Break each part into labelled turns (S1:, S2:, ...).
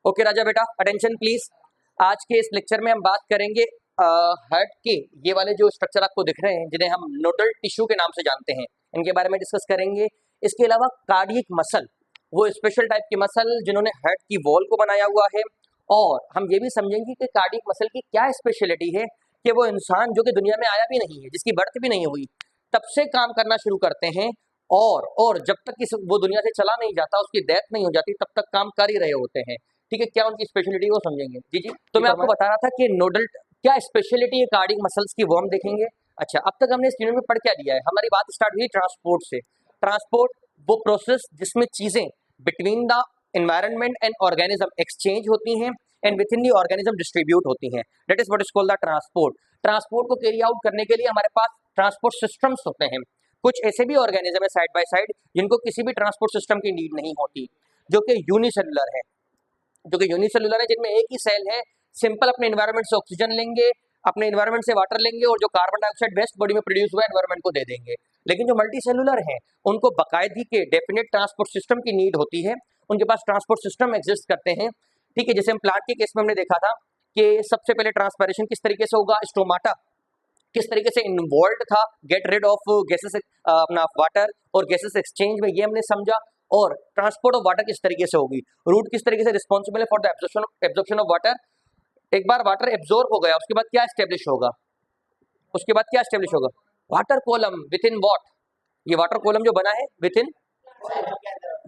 S1: Okay राजा बेटा, attention please. आज के इस लेक्चर में हम बात करेंगे हार्ट के ये वाले जो स्ट्रक्चर आपको दिख रहे हैं, जिन्हें हम नोडल टिश्यू के नाम से जानते हैं, इनके बारे में डिस्कस करेंगे। इसके अलावा कार्डियक मसल, वो स्पेशल टाइप की मसल जिन्होंने हार्ट की वॉल को बनाया हुआ है। और हम ये भी समझेंगे कि कार्डियक मसल की क्या स्पेशलिटी है कि वो इंसान जो कि दुनिया में आया भी नहीं है, जिसकी बर्थ भी नहीं हुई, तब से काम करना शुरू करते हैं और जब तक वो दुनिया से चला नहीं जाता, उसकी डेथ नहीं हो जाती, तब तक काम कर ही रहे होते हैं। ठीक है, क्या उनकी स्पेशलिटी वो समझेंगे। जी जी, तो मैं आपको बता रहा था कि नोडल क्या स्पेशलिटी है कार्डियक मसल्स की, वो हम देखेंगे। अच्छा, अब तक हमने इस यूनिट में पढ़ क्या दिया है। हमारी बात स्टार्ट हुई ट्रांसपोर्ट से। ट्रांसपोर्ट वो प्रोसेस जिसमें चीजें between the environment and organism exchange होती हैं and with in the organism distribute होती हैं। That is what is called the transport. Transport को कैरी आउट करने के लिए हमारे पास ट्रांसपोर्ट सिस्टम्स होते हैं। कुछ ऐसे भी ऑर्गेनिज्म है साइड बाय साइड जिनको किसी भी ट्रांसपोर्ट सिस्टम की नीड नहीं होती, जो कि यूनिसेलुलर है, जिनमें एक ही सेल है। सिंपल अपने एनवायरनमेंट से ऑक्सीजन लेंगे, अपने एनवायरनमेंट से वाटर लेंगे और जो कार्बन डाइऑक्साइड वेस्ट बॉडी में प्रोड्यूस हुआ एनवायरनमेंट को दे देंगे। लेकिन जो मल्टी सेलुलर है, उनको बाकायदगी के डेफिनेट ट्रांसपोर्ट सिस्टम की नीड होती है। उनके पास ट्रांसपोर्ट सिस्टम एग्जिस्ट करते हैं। ठीक है, जैसे हम प्लांट के केस में हमने देखा था कि सबसे पहले ट्रांसपायरेशन किस तरीके से होगा, स्टोमाटा किस तरीके से इन्वॉल्व था, गेट रिड ऑफ गैसेस अपना वाटर और गैसेस एक्सचेंज में, ये हमने समझा। और ट्रांसपोर्ट ऑफ वाटर किस तरीके से होगी, रूट किस तरीके से रिस्पॉन्सिबल है for the absorption of water. एक बार वाटर एब्जॉर्ब हो गया, उसके बाद क्या एस्टेब्लिश होगा, water column with in what, ये वाटर कॉलम जो बना है विद इन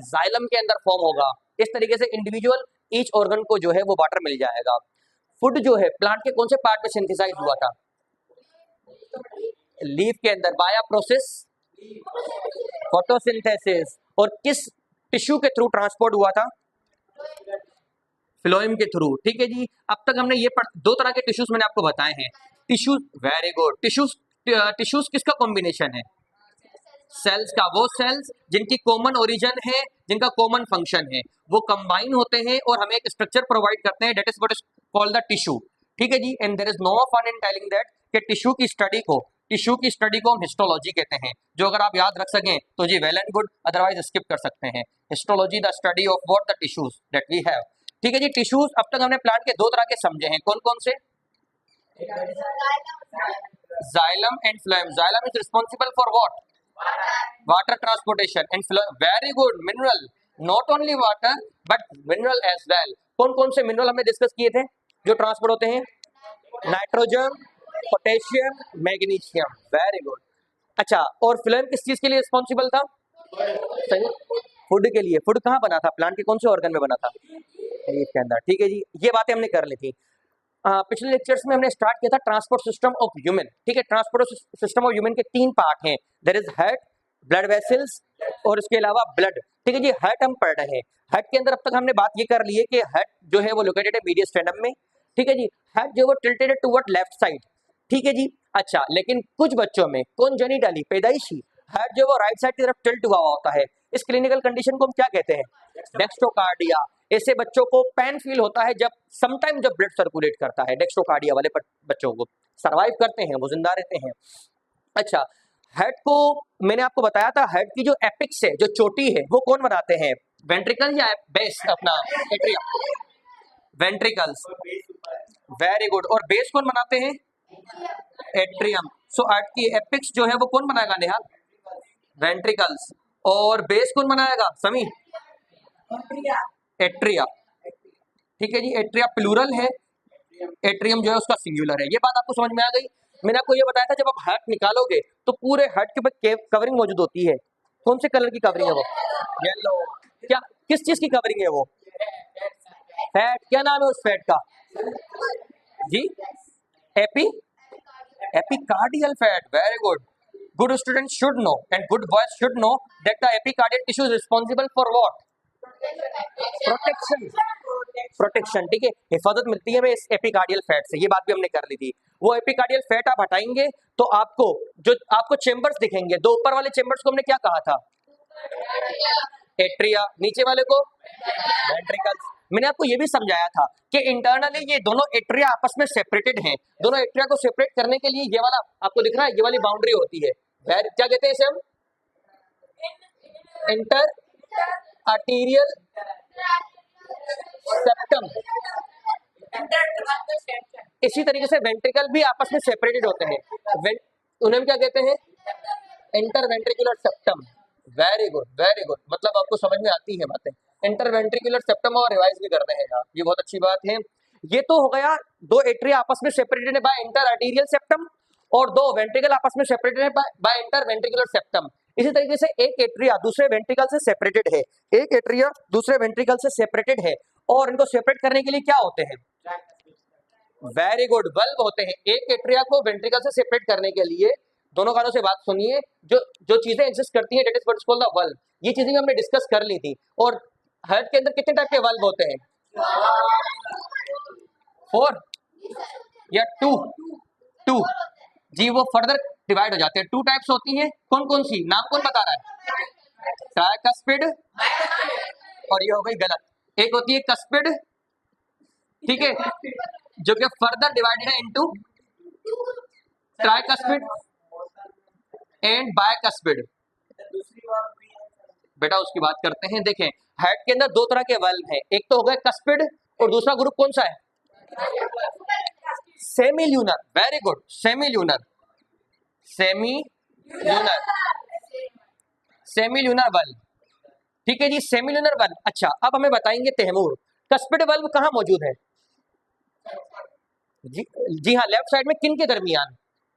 S1: जाइलम के अंदर फॉर्म होगा। इस तरीके से इंडिविजुअल ईच ऑर्गन को जो है वो वाटर मिल जाएगा। फूड जो है प्लांट के कौन से पार्ट में सिंथेसाइज हुआ था, लीफ के अंदर, बाया प्रोसेस, फोटोसिंथेसिस। और किस टिश्यू के थ्रू ट्रांसपोर्ट हुआ था, फ्लोएम के थ्रू। ठीक है जी, अब तक हमने ये दो तरह के टिश्यूज मैंने आपको बताए हैं। Tissues, very good. टिश्यूज किसका कॉम्बिनेशन है, सेल्स का। वो सेल्स जिनकी कॉमन ओरिजिन है, जिनका कॉमन फंक्शन है, वो कंबाइन होते हैं और हमें एक स्ट्रक्चर प्रोवाइड करते हैं, that is what is called the tissue. ठीक है जी, and there is no fun in telling that कि टिश्यू की स्टडी को हम हिस्टोलॉजी कहते हैं। जो अगर आप याद रख सकें तो जी well and good, otherwise skip कर सकते हैं। Histology the study of what the tissues that we have. ठीक है जी, टिश्यूज अब तक हमने प्लांट के दो तरह के समझे हैं, कौन कौन से, xylem and phloem. Xylem is responsible for what, water transportation, and very good mineral, not only water but mineral as well. कौन कौन से मिनरल हमने डिस्कस किए थे जो ट्रांसपोर्ट होते हैं, nitrogen, potassium, magnesium, very good. अच्छा, और फ्लोएम किस चीज के लिए रिस्पॉन्सिबल था, सही, फूड के लिए। फूड कहाँ बना था, प्लांट के कौन से ऑर्गन में बना था, लीफ के अंदर। ठीक है जी, ये बातें हमने कर ली थी। पिछले लेक्चर्स में हमने स्टार्ट किया था ट्रांसपोर्ट सिस्टम ऑफ ह्यूमन। ठीक है, ट्रांसपोर्ट सिस्टम ऑफ ह्यूमन के तीन पार्ट हैं, there is heart, blood vessels और इसके अलावा ब्लड। ठीक है जी, हार्ट हम पढ़ रहे हैं। हार्ट के अंदर अब तक हमने बात ये कर ली है कि हार्ट जो है वो लोकेटेड है मीडियस स्टेनम में। ठीक है जी, हार्ट जो है वो टिल्टेड है टुवर्ड लेफ्ट साइड। ठीक है जी, अच्छा, लेकिन कुछ बच्चों में कॉन्जेनिटली, पैदाइशी, हार्ट जो वो राइट साइड की तरफ टिल्ट हुआ होता है। इस क्लिनिकल कंडीशन को हम क्या कहते हैं, डेक्स्ट्रोकार्डिया। ऐसे बच्चों को पेन फील होता है जब समटाइम जब ब्लड सर्कुलेट करता है। डेक्स्ट्रोकार्डिया वाले बच्चों को सरवाइव करते हैं, वो जिंदा रहते हैं। अच्छा, हार्ट को मैंने आपको बताया था, हार्ट की जो एपिक्स है, जो चोटी है, वो कौन बनाते हैं, वेंट्रिकल या बेस, अपना एट्रियम, वेंट्रिकल्स, वेरी गुड। और बेस कौन बनाते हैं, एट्रियम। सो हार्ट की एपिक्स जो है वो कौन बनाएगा नेहा, वेंट्रिकल्स। और बेस कौन बनाएगा समी, एट्रिया। ठीक है जी, एट्रिया प्लूरल है, एट्रियम जो है उसका सिंगुलर है। ये बात आपको समझ में आ गई। मैंने आपको ये बताया था जब आप हार्ट निकालोगे तो पूरे हार्ट के ऊपर कवरिंग मौजूद होती है। कौन से कलर की कवरिंग है वो, येलो। क्या, किस चीज की कवरिंग है वो, फैट। क्या नाम है उस फैट का जी, epi epicardial fat, very good. Good student should know and good boys should know that the epicardial tissue is responsible for what, protection. ठीक है, हिफाजत मिलती है हमें इस एपिकार्डियल फैट से, ये बात भी हमने कर ली थी। वो एपिकार्डियल फैट आप हटाएंगे तो आपको चेंबर्स दिखेंगे। दो ऊपर वाले चेंबर्स को हमने क्या कहा था, एट्रिया, नीचे वाले को वेंट्रिकल्स। मैंने आपको ये भी समझाया था कि इंटरनली ये दोनों एट्रिया आपस में सेपरेटेड हैं। दोनों एट्रिया को सेपरेट करने के लिए ये वाला आपको दिख रहा है, ये वाली बाउंड्री होती है, क्या कहते हैं इसे हम, इंटर आर्टीरियल सेप्टम। इसी तरीके से वेंट्रिकल भी आपस में सेपरेटेड होते हैं, उन्हें क्या कहते हैं? Interventricular septum. Very good, very good, मतलब आपको समझ में आती है बातें। इंटरवेंट्रिकुलर सेप्टम और रिवाइज भी करते हैं आप, ये बहुत अच्छी बात है। ये तो हो गया दो एट्रिया आपस में सेपरेटेड है बाय इंटर आर्टीरियल सेप्टम, और दो वेंट्रिकल आपस में सेपरेटेड है बाय इंटर वेंट्रिकुलर सेप्टम। इसी तरीके से एक एट्रिया दूसरे वेंट्रिकल से सेपरेटेड है, एक एट्रिया दूसरे वेंट्रिकल से सेपरेटेड है, और इनको सेपरेट करने के लिए क्या होते हैं? वेरी गुड, वल्व होते हैं। एक एट्रिया को वेंट्रिकल से सेपरेट करने के लिए, दोनों कानों से बात सुनिए, जो जो चीजें एग्जिस्ट करती हैं, that is what is called the valve. ये चीजें भी हमने डिस्कस कर ली थी। और हार्ट के अंदर कितने टाइप के वल्व होते हैं? 4 या 2 जी, वो फर्दर डिवाइड हो जाते हैं। 2 टाइप्स होती हैं, कौन कौन सी? नाम कौन बता रहा है? ट्राइकस्पिड, और ये हो गई गलत। एक होती है कस्पिड, ठीक है, जो कि फर्दर डिवाइडेड है इनटू ट्राइकस्पिड एंड बायकस्पिड। बेटा उसकी बात करते हैं। देखें, हार्ट के अंदर दो तरह के वल्व हैं, एक तो हो गया कस्पिड, और दूसरा ग्रुप कौन सा है? Semi lunar. Very good, semi lunar, semi lunar, semi lunar valve, ठीक है जी, सेमी ल्यूनर वल्व। अच्छा, अब हमें बताएंगे तैमूर, कस्पिड वल्व कहाँ मौजूद है? जी हाँ, लेफ्ट साइड में, किन के दरमियान?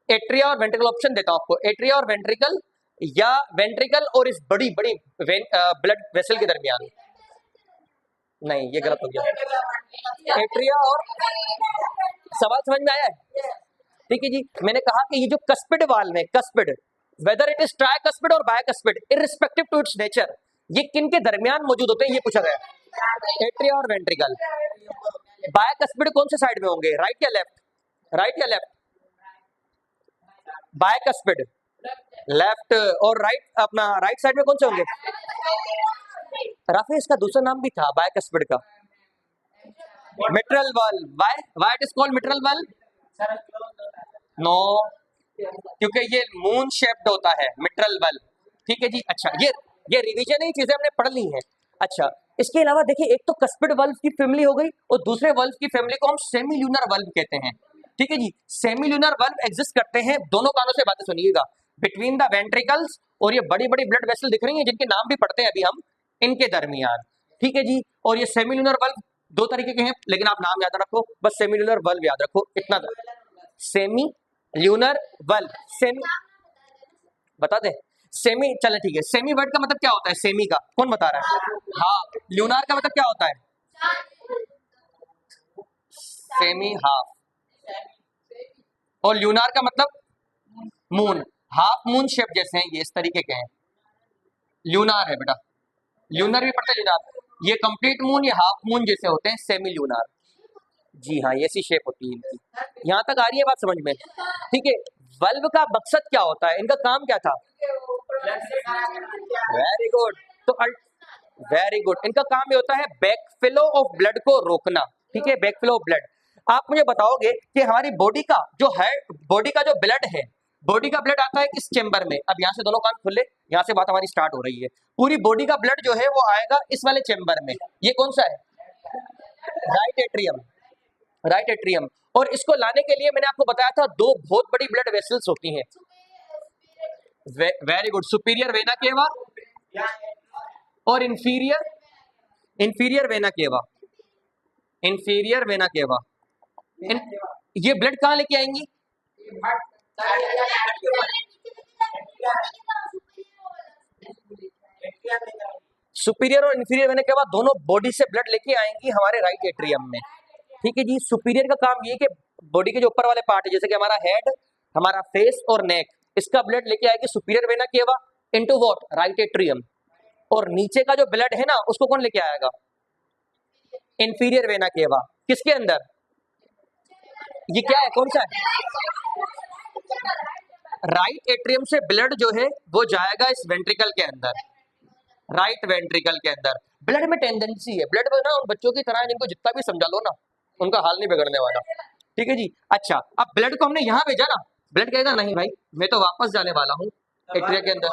S1: एट्रिया और वेंट्रिकल। ऑप्शन देता हूं आपको, एट्रिया और वेंट्रिकल, या वेंट्रिकल और इस बड़ी बड़ी ब्लड वेसल के दरमियान। नहीं, ये गलत हो गया। एट्रिया और, सवाल समझ में आया है? ठीक है जी, मैंने कहा कि ये जो कस्पिड वाल्व है, cuspid, whether it is tricuspid और bicuspid, irrespective to it's nature, ये किन के दरमियान मौजूद होते हैं, ये पूछा गया। एट्रिया और वेंट्रिकल। बायकस्पिड कौन से साइड में होंगे, राइट या लेफ्ट? राइट या लेफ्ट? बायकस्पिड लेफ्ट, और राइट, अपना राइट साइड में कौन से होंगे? राफी, इसका दूसरा नाम भी था बायकस्पिड का, mitral valve. Why it is called mitral valve? No, क्योंकि ये मून शेप्ड होता है, मिट्रल वल्व, ठीक है जी। अच्छा, ये रिवीजन है, चीजें हमने पढ़ ली हैं। अच्छा, इसके अलावा देखिए, एक तो कस्पिड वल्व की फैमिली हो गई, और दूसरे वल्व की फैमिली को हम सेमी ल्यूनर वल्व कहते हैं, ठीक है जी। सेमी ल्यूनर वल्व एग्जिस्ट करते हैं, दोनों कानों से बातें सुनिएगा, बिटवीन द वेंट्रिकल्स, और ये बड़ी बड़ी ब्लड वेसल दिख रही हैं, जिनके नाम भी पढ़ते हैं अभी हम, इनके दरमियान, ठीक है जी। और ये सेमी ल्यूनर वल्व दो तरीके के हैं, लेकिन आप नाम याद रखो, बस सेमी ल्यूनर वल्व याद रखो, इतना। सेमी ल्यूनर वल्व, सेमी बता दे। सेमी, चले ठीक है। सेमी वर्ड का मतलब क्या होता है? सेमी का कौन बता रहा है? हाफ। ल्यूनार का मतलब क्या होता है? Semi half. और ल्यूनार का मतलब मून, हाफ मून शेप जैसे हैं ये, इस तरीके के हैं, ल्यूनार है बेटा। ल्यूनर भी पढ़ते हैं, ल्यूनार, ये कंप्लीट मून, ये हाफ मून जैसे होते हैं, सेमी ल्यूनार। जी हाँ, ऐसी शेप होती है इनकी। यहाँ तक आ रही है बात समझ में? ठीक है। वल्व का मकसद क्या होता है, इनका काम क्या था? वेरी गुड, तो वेरी गुड, इनका काम ये होता है बैकफ्लो ऑफ ब्लड को रोकना, ठीक है, बैकफ्लो ऑफ ब्लड। आप मुझे बताओगे कि हमारी बॉडी का जो है, बॉडी का जो ब्लड है, बॉडी का ब्लड आता है किस चेंबर में? अब यहाँ से दोनों कान खुले, यहाँ से बात हमारी स्टार्ट हो रही है। पूरी बॉडी का ब्लड जो है वो आएगा इस वाले चेंबर में, ये कौन सा है? Right atrium, right atrium. और इसको लाने के लिए मैंने आपको बताया था, दो बहुत बड़ी ब्लड वेसल्स होती हैं। Very good, superior vena cava और inferior vena cava, inferior vena cava. ये ब्लड कहाँ लेके आएंगी? सुपीरियर और इंफीरियर वेना केवा दोनों बॉडी से ब्लड लेके आएंगी हमारे राइट एट्रियम में, ठीक है जी। सुपीरियर का काम ये कि बॉडी के जो ऊपर वाले पार्ट है, जैसे कि हमारा हेड, हमारा फेस और नेक, इसका ब्लड लेके आएगी superior vena cava into what? Right atrium. और नीचे का जो ब्लड है ना, उसको कौन लेके आएगा? Inferior vena cava. किसके अंदर? ये क्या है, कौन सा है? राइट एट्रियम से ब्लड जो है वो जाएगा इस वेंट्रिकल के अंदर, राइट वेंट्रिकल के अंदर। ब्लड में टेंडेंसी है, ब्लड में ना उन बच्चों की तरह जिनको जितना भी समझा लो ना, उनका हाल नहीं बिगड़ने वाला, ठीक है जी। अच्छा, अब ब्लड को हमने यहाँ भेजा ना, ब्लड कहेगा नहीं भाई, मैं तो वापस जाने वाला हूँ एट्रिया के अंदर।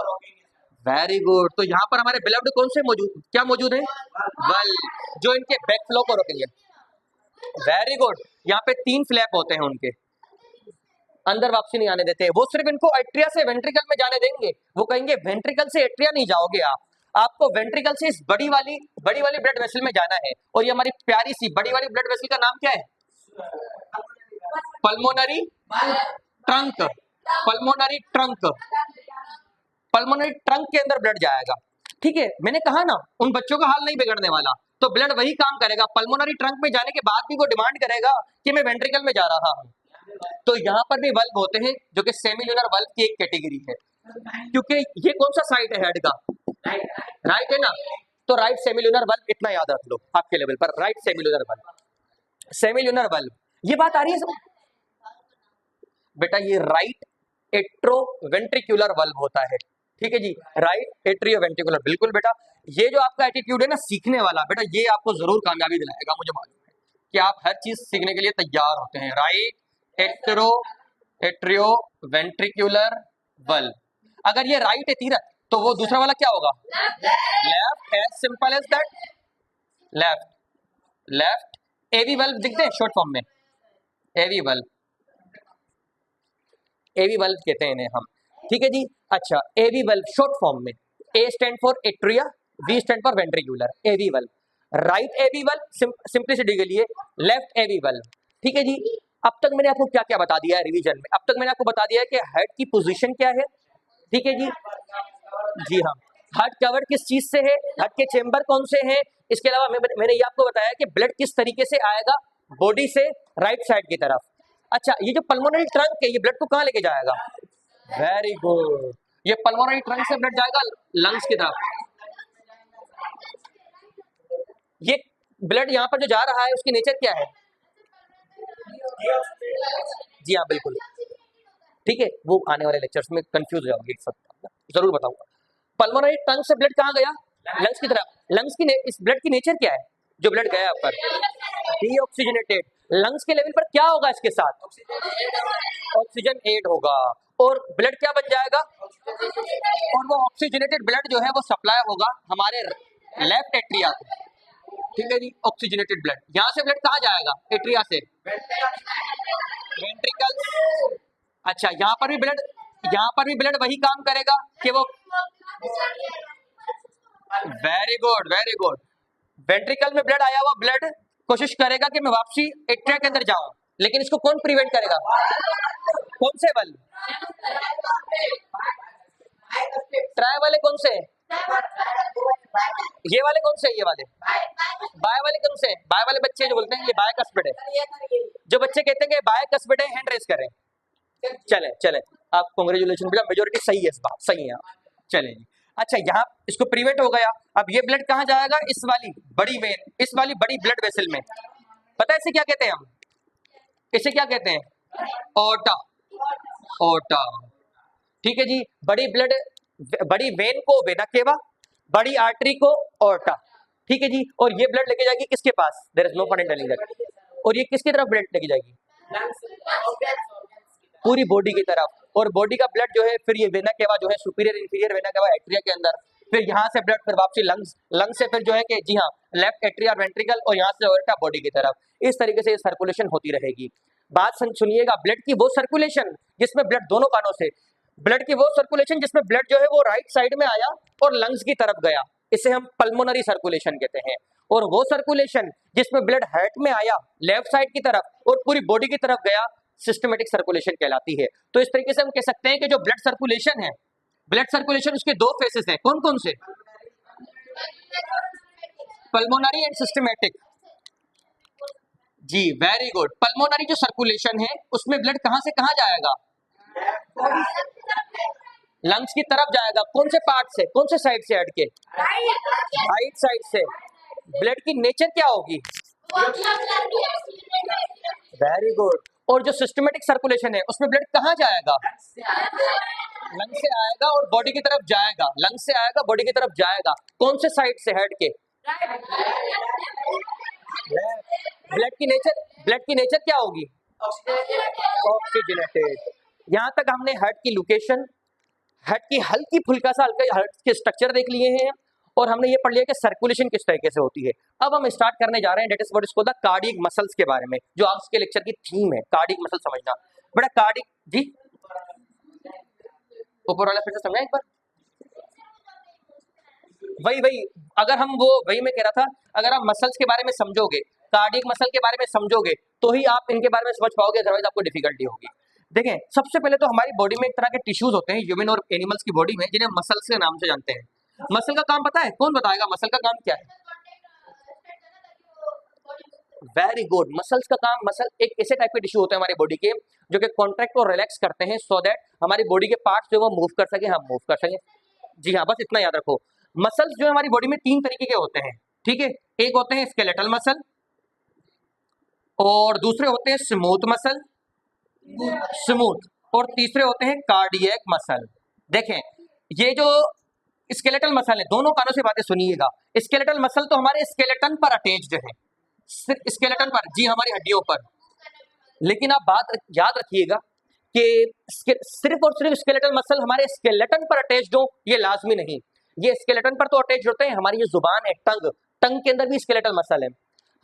S1: Very good. तो यहाँ पर हमारे ब्लड कौन से मौजूद, क्या मौजूद है? वल्व, जो इनके बैक फ्लो को रोकेंगे। Very good. यहाँ पे 3 फ्लैप होते हैं उनके, अंदर वापसी नहीं आने देते। वो सिर्फ इनको एट्रिया से वेंट्रिकल में जाने देंगे। वो कहेंगे वेंट्रिकल से एट्रिया नहीं जाओगे आप, आपको वेंट्रिकल से इस बड़ी वाली ब्लड वेसल में जाना है। और ये हमारी प्यारी सी बड़ी वाली ब्लड वेसल का नाम क्या है? Pulmonary trunk. Pulmonary trunk, pulmonary trunk के अंदर ब्लड जाएगा। ठीक है, मैंने कहा ना उन बच्चों का हाल नहीं बिगड़ने वाला। तो ब्लड वही काम करेगा, पल्मोनरी ट्रंक में जाने के बाद भी वो डिमांड करेगा कि मैं वेंट्रिकल में जा रहा हूँ। तो यहाँ पर भी वल्व होते हैं जो कि सेमिल्यूनर वल्व की एक कैटेगरी है। क्योंकि ये कौन सा साइड है हेड का? राइट है ना, तो राइट सेमिल्यूनर वल्व, इतना याद रख लो आपके लेवल पर, right semilunar valve, semilunar valve. ये बात आ रही है सब? बेटा ये राइट एट्रोवेंट्रिकुलर वल्व होता है। ठीक है जी, राइट एट्रियोवेंट्रिकुलर, बिल्कुल बेटा। ये जो आपका एटीट्यूड है ना सीखने वाला, बेटा ये आपको जरूर कामयाबी दिलाएगा। मुझे मालूम है कि आप हर चीज सीखने के लिए तैयार होते हैं। राइट एट्रियोवेंट्रिकुलर वल्व, अगर ये राइट है तीरथ, तो वो दूसरा वाला क्या होगा? Left, as simple as that. Left, left. AV valve दिखते हैं शॉर्ट फॉर्म में, एवी वल्व, एवी वल्व कहते हैं इन्हें हम। ठीक है जी, अच्छा एवी वल्व शॉर्ट फॉर्म में, A stand for atria, V stand for ventricular, AV valve. Right AV valve simplicity के लिए, लेफ्ट एवी वल्व। ठीक है जी, अब तक मैंने आपको क्या क्या बता दिया है रिवीजन में? अब तक मैंने आपको बता दिया है कि हेड की पोजीशन क्या है। ठीक है जी, जी हाँ, हार्ट कवर्ड किस चीज से है, हार्ट के चेंबर कौन से हैं। इसके अलावा मैंने ये आपको बताया कि ब्लड किस तरीके से आएगा बॉडी से राइट साइड की तरफ। अच्छा, ये जो पल्मोनरी ट्रंक है ये ब्लड को कहाँ लेके जाएगा? वेरी गुड, ये पल्मोनरी ट्रंक से ब्लड जाएगा लंग्स की तरफ। ये ब्लड यहाँ पर जो जा रहा है उसकी नेचर क्या है? जी हाँ बिल्कुल, ठीक है, वो आने वाले लेक्चर्स में कंफ्यूज हो जाओगे, जरूर बताऊंगा। पल्मोनरी ट्रंक से ब्लड कहाँ गया? लंग्स की तरफ। लंग्स की इस ब्लड की नेचर क्या है जो ब्लड गया पर? डीऑक्सीजनेटेड। लंग्स के लेवल पर क्या होगा इसके साथ? ऑक्सीजन एड होगा और ब्लड क्या बन जाएगा? और वो ऑक्सीजनेटेड ब्लड जो है वो सप्लाई होगा हमारे लेफ्ट एट्रिया को। ठीक है जी, ऑक्सीजनेटेड ब्लड। यहाँ से ब्लड कहाँ जाएगा? एट्रिया से वेंट्रिकल। अच्छा, यहाँ पर भी ब्लड वही काम करेगा कि वो, very good very good. Ventricle में ब्लड आया हुआ ब्लड कोशिश करेगा कि मैं वापसी एट्रिया के अंदर जाऊं, लेकिन इसको कौन प्रिवेंट करेगा? कौन से बल? ट्राई वाले कौन से? ये वाले कौन से? ये वाले बाय वाले कौन से? बाय वाले बच्चे जो बोलते हैं ये बाय कस्पिड है। जो बच्चे कहते हैं कि बाय कस्पिड है, हैंड रेस करें। चले चले, आप कांग्रेचुलेशन बेटा, मेजोरिटी सही है, इस बात सही है। चले जी, अच्छा यहाँ इसको प्रिवेंट हो गया। अब ये ब्लड कहाँ जाएगा? इस वाली बड़ी वेन, इस वाली बड़ी ब्लड वेसल में। पता है इसे क्या कहते हैं हम? इसे क्या कहते हैं? ओटा, ओटा। ठीक है जी, बड़ी वेन को वेना केवा, बड़ी आर्टरी को ओर्टा। ठीक है जी, और ये ब्लड लेके जाएगी किसके पास? There is no point in telling that. और ये किसकी तरफ ब्लड लेके जाएगी? पूरी बॉडी की तरफ। और बॉडी का ब्लड जो है फिर ये वेना केवा जो है superior inferior vena cava atria के अंदर, फिर यहाँ से ब्लड फिर वापसी लंग्स से फिर जो है कि जी हाँ लेफ्ट एट्रिया वेंट्रिकल, और यहाँ से ओर्टा बॉडी की तरफ। इस तरीके से ये सर्कुलेशन होती रहेगी। बात सुनिएगा, ब्लड की वो सर्कुलेशन जिसमें ब्लड दोनों कानों से, ब्लड की वो सर्कुलेशन जिसमें ब्लड जो है वो राइट साइड में आया और लंग्स की तरफ गया, इसे हम पल्मोनरी सर्कुलेशन कहते हैं। और वो सर्कुलेशन जिसमें ब्लड हार्ट में आया लेफ्ट साइड की तरफ और पूरी बॉडी की तरफ गया, सिस्टमेटिक सर्कुलेशन कहलाती है। तो इस तरीके से हम कह सकते हैं कि जो ब्लड सर्कुलेशन है, ब्लड सर्कुलेशन उसके दो फेसेस हैं। कौन कौन से? Pulmonary and systematic. जी वेरी गुड। पल्मोनरी जो सर्कुलेशन है उसमें ब्लड कहां से कहां जाएगा? लंग्स की तरफ जाएगा। कौन से पार्ट से, कौन से साइड से हट के? राइट साइड से। ब्लड की नेचर क्या होगी? Very good. और जो सिस्टमेटिक सर्कुलेशन है उसमें ब्लड कहाँ जाएगा? लंग से आएगा और बॉडी की तरफ जाएगा, लंग से आएगा बॉडी की तरफ जाएगा। कौन से साइड से? हेड के। ब्लड की नेचर क्या होगी? ऑक्सीजनेटेड। यहाँ तक हमने हार्ट की लोकेशन, हार्ट की हल्की फुल्का सा हल्का हार्ट के स्ट्रक्चर देख लिए हैं और हमने ये पढ़ लिया कि सर्कुलेशन किस तरीके से होती है। अब हम स्टार्ट करने जा रहे हैं, that is what is called the cardiac muscles के बारे में, जो आज के लेक्चर की थीम है, कार्डियक मसल समझना। बड़ा कार्डियक जी, ऊपर वाला फिर से समझा एक बार। वही अगर हम वो वही मैं कह रहा था, अगर आप मसल्स के बारे में समझोगे, कार्डियक मसल के बारे में समझोगे, तो ही आप इनके बारे में समझ पाओगे, अदरवाइज आपको डिफिकल्टी होगी। देखें, सबसे पहले तो हमारी बॉडी में एक तरह के टिश्यूज होते हैं ह्यूमन और एनिमल्स की बॉडी में, जिन्हें मसल्स के नाम से जानते हैं। मसल का काम पता है? कौन बताएगा मसल का काम क्या है? Very good. मसल्स का काम, मसल एक ऐसे टाइप के टिश्यू होते हैं हमारी बॉडी के, जो कि कॉन्ट्रैक्ट और रिलैक्स करते हैं सो दैट हमारी बॉडी के पार्ट्स जो वो मूव कर सके, हम मूव कर सकें। जी हाँ, बस इतना याद रखो। मसल्स जो है हमारी बॉडी में तीन तरीके के होते हैं, ठीक है। एक होते हैं स्केलेटल मसल, और दूसरे होते हैं स्मूथ मसल, स्मूथ, और तीसरे होते हैं कार्डियक मसल। देखें, ये जो स्केलेटल मसल है, दोनों कानों से बातें सुनिएगा। स्केलेटल मसल तो हमारे स्केलेटन पर अटैच्ड है, स्केलेटन पर, जी हमारी हड्डियों पर। लेकिन आप बात याद रखिएगा कि सिर्फ और सिर्फ स्केलेटल मसल हमारे स्केलेटन पर अटैच्ड हो, ये लाजमी नहीं। ये स्केलेटन पर तो अटैच होते हैं, हमारी जो जुबान है, टंग के अंदर भी स्केलेटल मसल है।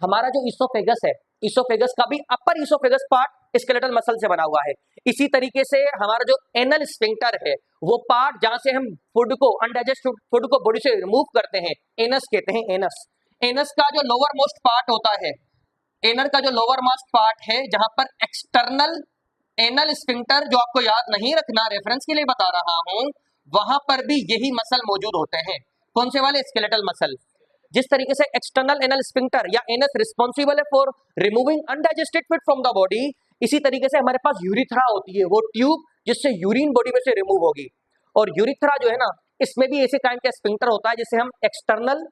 S1: हमारा जो इसोफेगस है, इसोफेगस का भी अपर इसोफेगस पार्ट स्केलेटल मसल से बना हुआ है। इसी तरीके से हमारा जो एनल स्फिंक्टर है, वो पार्ट जहां से हम फूड को, अनडाइजेस्टेड फूड को बॉडी से रिमूव करते हैं, एनस कहते हैं, एनस। एनस का जो लोअर मोस्ट पार्ट होता है, एनर का जो लोअर मोस्ट पार्ट है, जहां पर एक्सटर्नल एनल स्फिंक्टर, जो आपको याद नहीं रखना, रेफरेंस के लिए बता रहा हूं, वहां पर भी यही मसल मौजूद होते हैं। कौन से वाले? Skeletal muscle. जिस तरीके से एक्सटर्नल एनल स्फिंक्टर या एनस रिस्पॉन्सिबल है for removing undigested food from the body, इसी तरीके से हमारे पास यूरिथ्रा होती है, वो ट्यूब जिससे यूरिन बॉडी में से रिमूव होगी। और यूरिथ्रा जो है ना, इसमें भी ऐसे काइंड का स्फिंक्टर होता है जिसे हम एक्सटर्नल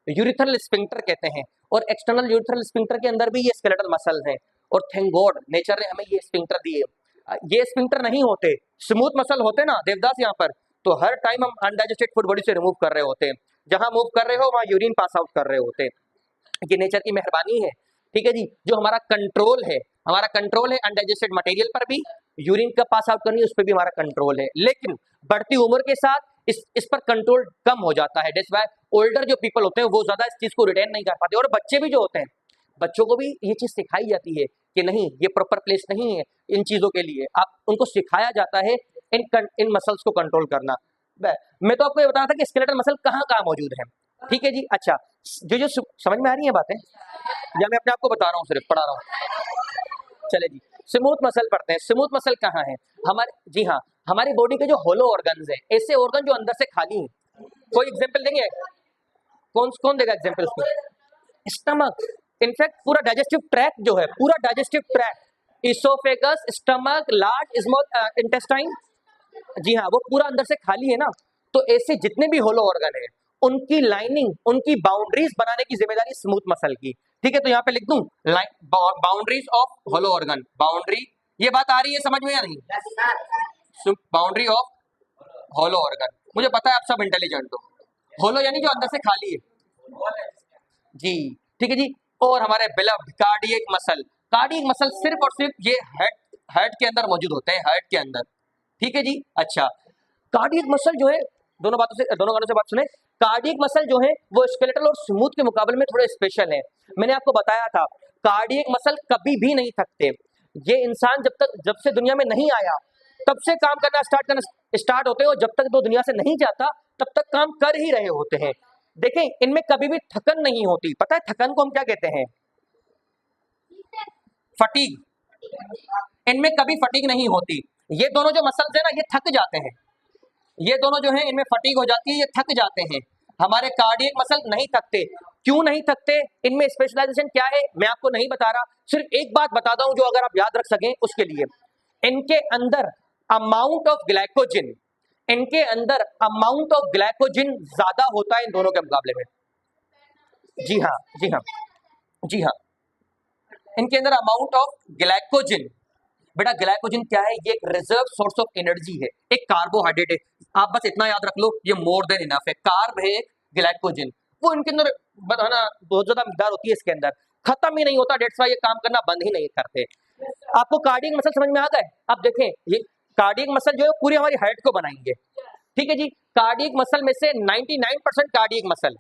S1: यूरिथ्रल स्फिंक्टर कहते हैं, और एक्सटर्नल यूरिथ्रल स्फिंक्टर के अंदर भी ये स्केलेटल मसल है। और थैंक गॉड नेचर ने हमें ये स्फिंक्टर दिए। ये स्फिंक्टर नहीं होते, स्मूथ मसल होते ना देवदास यहाँ पर, तो हर टाइम हम अनडाइजेस्टेड फूड बॉडी से रिमूव कर रहे होते हैं। जहां मूव कर रहे हो वहां यूरिन पास आउट कर रहे होते हैं। ये नेचर की मेहरबानी है, ठीक है जी। जो हमारा कंट्रोल है, हमारा कंट्रोल है अनडाइजेस्टेड मटेरियल पर भी, यूरिन का पास आउट करनी उस पर भी हमारा कंट्रोल है। लेकिन बढ़ती उम्र के साथ इस पर कंट्रोल कम हो जाता है। दैट्स व्हाई ओल्डर जो पीपल होते हैं वो ज्यादा इस चीज को रिटेन नहीं कर पाते। और बच्चे भी जो होते हैं, बच्चों को भी ये चीज सिखाई जाती है कि नहीं, ये प्रॉपर प्लेस नहीं है इन चीजों के लिए। आप उनको सिखाया जाता है इन मसल्स को कंट्रोल करना। मैं तो आपको ये बता रहा था कि स्केलेटल मसल कहाँ कहाँ मौजूद है, ठीक है जी। अच्छा, जो समझ में आ रही है बातें, या मैं अपने आप को बता रहा हूँ, सिर्फ पढ़ा रहा हूँ? चले जी, स्मूथ मसल पढ़ते हैं। स्मूथ मसल कहाँ है हमारे? जी हाँ, हमारी बॉडी के जो होलो ऑर्गन्स हैं, ऐसे ऑर्गन जो अंदर से खाली हैं। कोई एग्जांपल देंगे? कौन देगा एग्जांपल उसको? स्टमक। इनफैक्ट पूरा डाइजेस्टिव ट्रैक्ट जो है, पूरा digestive tract, oesophagus, stomach, large small intestine, जी हाँ, वो पूरा अंदर से खाली है ना। तो ऐसे जितने भी होलो ऑर्गन है, उनकी लाइनिंग, उनकी बाउंड्रीज बनाने की जिम्मेदारी स्मूथ मसल की, ठीक है। तो यहाँ पे लिख दूं boundaries of hollow organ. Boundary, ये बात आ रही है समझ में या नहीं? Boundary of hollow organ. मुझे पता है आप सब इंटेलिजेंट हो। होलो यानी जो अंदर से खाली है, जी, ठीक है जी। और हमारे beloved cardiac muscle, cardiac muscle सिर्फ और सिर्फ ये हार्ट के अंदर मौजूद होते हैं, हार्ट के अंदर, ठीक है जी। अच्छा, कार्डियक मसल जो है, दोनों कानों से बात सुने, कार्डियक मसल जो है वो स्केलेटल और स्मूथ के मुकाबले में थोड़े स्पेशल है। मैंने आपको बताया था, कार्डियक मसल कभी भी नहीं थकते। ये इंसान जब से दुनिया में नहीं आया, तब से काम करना स्टार्ट होते हैं, और जब तक वो दुनिया से नहीं जाता तब तक काम कर ही रहे होते हैं। देखें, इनमें कभी भी थकन नहीं होती। पता है थकन को हम क्या कहते हैं? फटीग। इनमें कभी फटीग नहीं होती। ये दोनों जो मसल्स है ना, ये थक जाते हैं। ये दोनों जो है, इनमें फटीग हो जाती है, ये थक जाते हैं। हमारे कार्डियक मसल नहीं थकते। क्यों नहीं थकते? इनमें स्पेशलाइजेशन क्या है मैं आपको नहीं बता रहा, सिर्फ एक बात बताता हूं जो अगर आप याद रख सकें उसके लिए। इनके अंदर अमाउंट ऑफ ग्लाइकोजन, इनके अंदर अमाउंट ऑफ ग्लाइकोजन ज्यादा होता है इन दोनों के मुकाबले में। जी हाँ, जी हाँ, जी हाँ, इनके अंदर अमाउंट ऑफ ग्लाइकोजन। बेटा ग्लाइकोजन क्या है? ये एक रिजर्व सोर्स ऑफ एनर्जी है, एक कार्बोहाइड्रेट है। आप बस इतना याद रख लो, ये मोर देन इनफ है। कार्ब है, ग्लाइकोजन, वो इनके अंदर बताना बहुत ज्यादा मिकदार होती है, इसके अंदर खत्म ही नहीं होता। डेट्स व्हाई ये काम करना बंद ही नहीं करते। आपको कार्डियक मसल समझ में आ गए? अब देखें, ये कार्डियक मसल जो है पूरी हमारी हार्ट को बनाएंगे। ठीक है जी। कार्डियक मसल में से 99% कार्डियक मसल,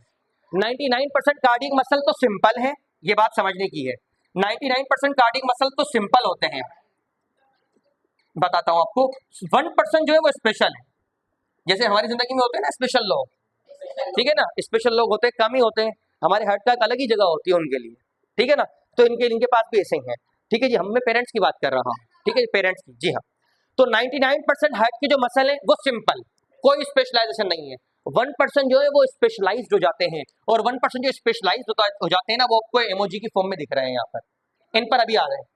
S1: 99% कार्डियक मसल तो सिंपल है, ये बात समझने की है। 99% कार्डियक मसल तो सिंपल होते हैं, बताता हूं आपको। 1% जो है वो स्पेशल है, जैसे हमारी जिंदगी में होते हैं ना स्पेशल लोग, ठीक है ना, स्पेशल लोग होते हैं, कम ही होते हैं, हमारे हार्ट का एक अलग ही जगह होती है उनके लिए, ठीक है ना। तो इनके पास भी ऐसे ही है, ठीक है जी। हम मैं पेरेंट्स की बात कर रहा हूँ, ठीक है, पेरेंट्स की, जी हाँ। तो 99% हार्ट के जो मसल है वो सिंपल, कोई स्पेशलाइजेशन नहीं है। 1% जो है वो स्पेशलाइज्ड हो जाते हैं, और 1% जो स्पेशलाइज्ड हो जाते हैं ना, वो आपको इमोजी की फॉर्म में दिख रहे हैं यहाँ पर, इन पर अभी आ रहे हैं।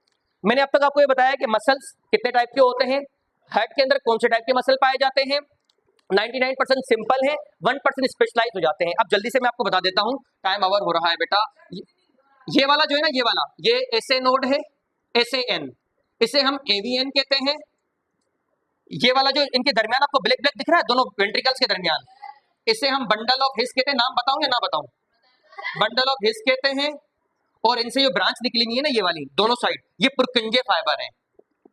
S1: मैंने अब तक आपको ये बताया कि मसल्स कितने टाइप के होते हैं, हार्ट के अंदर कौन से टाइप के मसल पाए जाते हैं। 99% सिंपल है, 1% स्पेशलाइज हो जाते हैं। अब जल्दी से मैं आपको बता देता हूं, टाइम ओवर हो रहा है बेटा। ये वाला जो है ना, ये वाला, ये एसए नोड है, एसएएन, इसे हम एवीएन कहते हैं। ये वाला जो इनके दरमियान आपको ब्लैक ब्लैक दिख रहा है दोनों वेंट्रिकल्स के दरमियान, इसे हम बंडल ऑफ हिस कहते हैं। नाम बताऊं या ना बताऊं? बंडल ऑफ हिस कहते हैं। और इनसे जो ब्रांच निकली हुई है ना, ये वाली दोनों साइड, ये पुरकिंजे फाइबर है।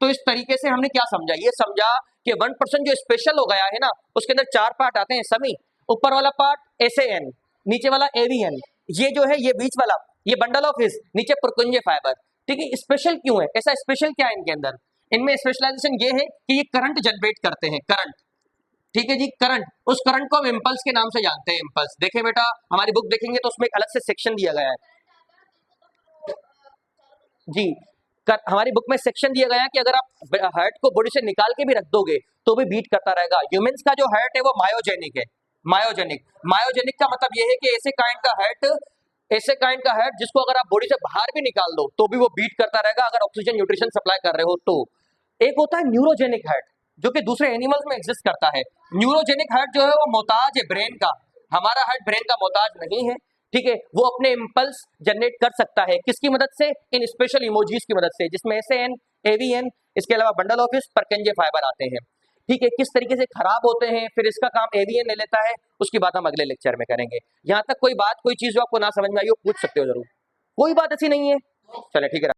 S1: तो इस तरीके से हमने क्या समझा, ये समझा कि 1% जो स्पेशल हो गया है ना, उसके अंदर 4 पार्ट आते हैं समी। ऊपर वाला पार्ट एसएएन, नीचे वाला एवीएन, ये जो है ये बीच वाला, ये बंडल ऑफ हिस, नीचे पुरकुंजे फाइबर। ठीक है, स्पेशल क्यों है, ऐसा स्पेशल क्या है इनके अंदर? इनमें स्पेशलाइजेशन ये है कि ये करंट जनरेट करते हैं, करंट। ठीक है जी, करंट, उस करंट को हम इम्पल्स के नाम से जानते हैं, इम्पल्स। देखें बेटा, हमारी बुक देखेंगे तो उसमें एक अलग से सेक्शन दिया गया है जी। हमारी बुक में सेक्शन दिया गया है कि अगर आप हार्ट को बॉडी से निकाल के भी रख दोगे तो भी बीट करता रहेगा। ह्यूमंस का जो हार्ट है वो मायोजेनिक है, मायोजेनिक। मायोजेनिक का मतलब ये है कि ऐसे काइंड का हार्ट, ऐसे काइंड का हार्ट जिसको अगर आप बॉडी से बाहर भी निकाल दो तो भी वो बीट करता रहेगा, अगर ऑक्सीजन न्यूट्रिशन सप्लाई कर रहे हो तो। एक होता है न्यूरोजेनिक हार्ट, जो कि दूसरे एनिमल्स में एग्जिस्ट करता है। न्यूरोजेनिक हार्ट जो है वो मोहताज है ब्रेन का, हमारा हार्ट ब्रेन का मोहताज नहीं है। ठीक है, वो अपने इम्पल्स जनरेट कर सकता है, किसकी मदद से? इन स्पेशल इमोजीज की मदद से, जिसमें एसएएन, एवीएन, इसके अलावा बंडल ऑफ हिस, परकेंजे फाइबर आते हैं। ठीक है, किस तरीके से खराब होते हैं, फिर इसका काम एवीएन ले लेता है, उसकी बात हम अगले लेक्चर में करेंगे। यहाँ तक कोई बात, कोई चीज जो आपको ना समझ में आई हो, पूछ सकते हो जरूर, कोई बात ऐसी नहीं है। चले ठीक है।